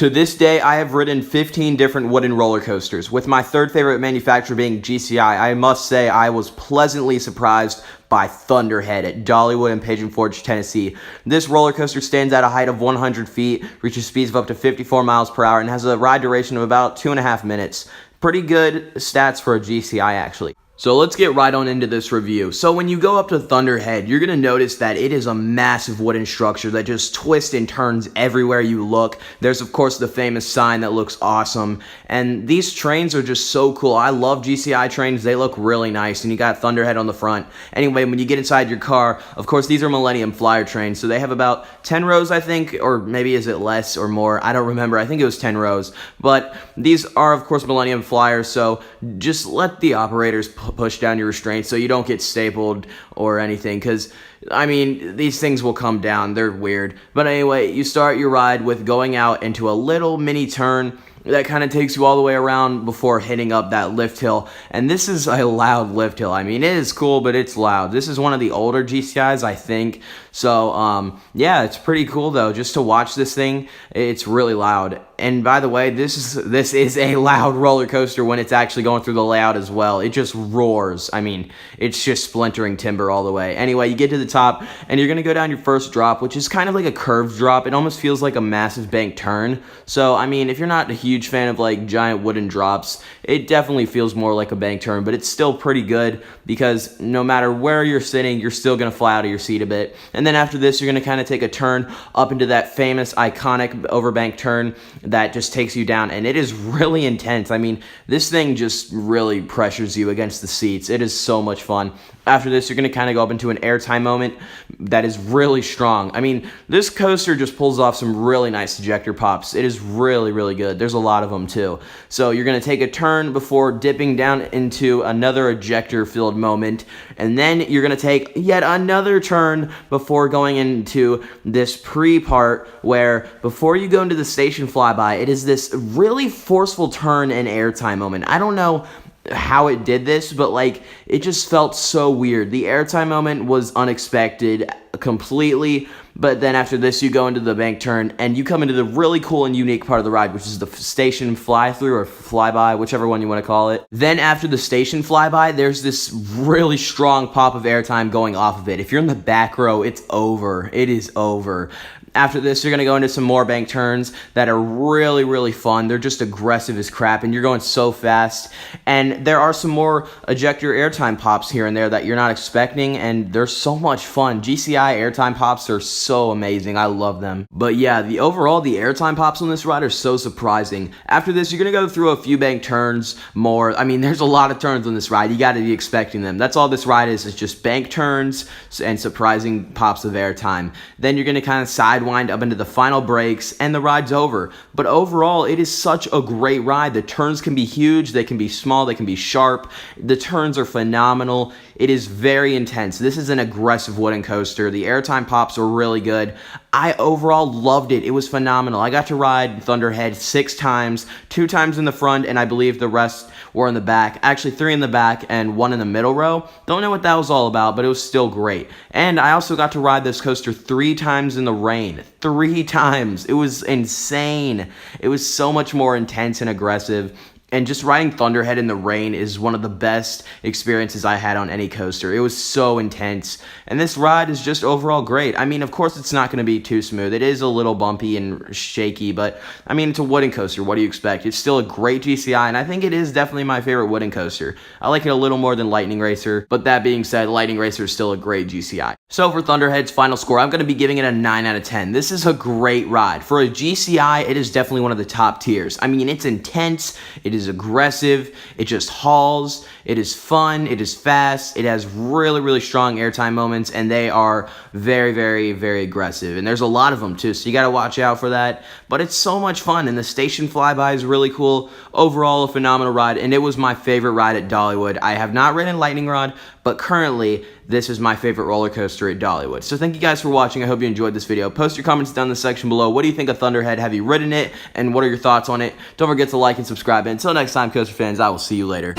To this day, I have ridden 15 different wooden roller coasters, with my third favorite manufacturer being GCI. I must say I was pleasantly surprised by Thunderhead at Dollywood in Pigeon Forge, Tennessee. This roller coaster stands at a height of 100 feet, reaches speeds of up to 54 miles per hour, and has a ride duration of about 2.5 minutes. Pretty good stats for a GCI, actually. So let's get right on into this review. So when you go up to Thunderhead, you're going to notice that it is a massive wooden structure that just twists and turns everywhere you look. There's, of course, the famous sign that looks awesome. And these trains are just so cool. I love GCI trains. They look really nice. And you got Thunderhead on the front. Anyway, when you get inside your car, of course, these are Millennium Flyer trains. So they have about 10 rows, I think, or maybe is it less or more? I don't remember. I think it was 10 rows. But these are, of course, Millennium Flyers. So just let the operators push down your restraints so you don't get stapled or anything, because I mean, these things will come down. They're weird. But anyway, you start your ride with going out into a little mini turn that kind of takes you all the way around before hitting up that lift hill. And this is a loud lift hill. I mean, it is cool, but it's loud. This is one of the older GCIs, I think. So, yeah, it's pretty cool, though. Just to watch this thing, it's really loud. And by the way, this is a loud roller coaster when it's actually going through the layout as well. It just roars. I mean, it's just splintering timber all the way. Anyway, you get to the top, and you're going to go down your first drop, which is kind of like a curved drop. It almost feels like a massive bank turn. So, I mean, if you're not a huge fan of, like, giant wooden drops, it definitely feels more like a bank turn, but it's still pretty good because no matter where you're sitting, you're still going to fly out of your seat a bit. And then after this, you're going to kind of take a turn up into that famous, iconic overbank turn that just takes you down, and it is really intense. I mean, this thing just really pressures you against the seats. It is so much fun. After this, you're going to kind of go up into an airtime moment that is really strong. I mean, this coaster just pulls off some really nice ejector pops. It is really, really good. There's a lot of them, too. So you're going to take a turn before dipping down into another ejector-filled moment, and then you're going to take yet another turn before going into this pre-part where before you go into the station flyby, it is this really forceful turn and airtime moment. I don't know how it did this, but like it just felt so weird. The airtime moment was unexpected completely, but then after this you go into the bank turn and you come into the really cool and unique part of the ride, which is the station fly through or flyby, whichever one you want to call it. Then after the station flyby, there's this really strong pop of airtime going off of it. If you're in the back row, it's over. It is over. After this, you're going to go into some more bank turns that are really, really fun. They're just aggressive as crap, and you're going so fast. And there are some more ejector airtime pops here and there that you're not expecting, and they're so much fun. GCI airtime pops are so amazing. I love them. But yeah, the airtime pops on this ride are so surprising. After this, you're going to go through a few bank turns more. I mean, there's a lot of turns on this ride. You got to be expecting them. That's all this ride is just bank turns and surprising pops of airtime. Then you're going to kind of sidewind up into the final brakes, and the ride's over. But overall, it is such a great ride. The turns can be huge, they can be small, they can be sharp. The turns are phenomenal. It is very intense. This is an aggressive wooden coaster. The airtime pops are really good. I overall loved it. It was phenomenal. I got to ride Thunderhead 6 times, 2 times in the front, and I believe the rest were in the back. Actually, 3 in the back and 1 in the middle row. Don't know what that was all about, but it was still great. And I also got to ride this coaster 3 times in the rain. 3 times. It was insane. It was so much more intense and aggressive. And just riding Thunderhead in the rain is one of the best experiences I had on any coaster. It was so intense. And this ride is just overall great. I mean, of course, it's not going to be too smooth. It is a little bumpy and shaky, but I mean, it's a wooden coaster. What do you expect? It's still a great GCI, and I think it is definitely my favorite wooden coaster. I like it a little more than Lightning Racer, but that being said, Lightning Racer is still a great GCI. So for Thunderhead's final score, I'm going to be giving it a 9 out of 10. This is a great ride. For a GCI, it is definitely one of the top tiers. I mean, it's intense. It is aggressive, it just hauls, it is fun, it is fast, it has really, really strong airtime moments, and they are very, very, very aggressive, and there's a lot of them too, so you gotta watch out for that, but it's so much fun, and the station flyby is really cool. Overall, a phenomenal ride, and it was my favorite ride at Dollywood. I have not ridden Lightning Rod, but currently, this is my favorite roller coaster at Dollywood. So thank you guys for watching. I hope you enjoyed this video. Post your comments down in the section below. What do you think of Thunderhead? Have you ridden it? And what are your thoughts on it? Don't forget to like and subscribe. And until next time, coaster fans, I will see you later.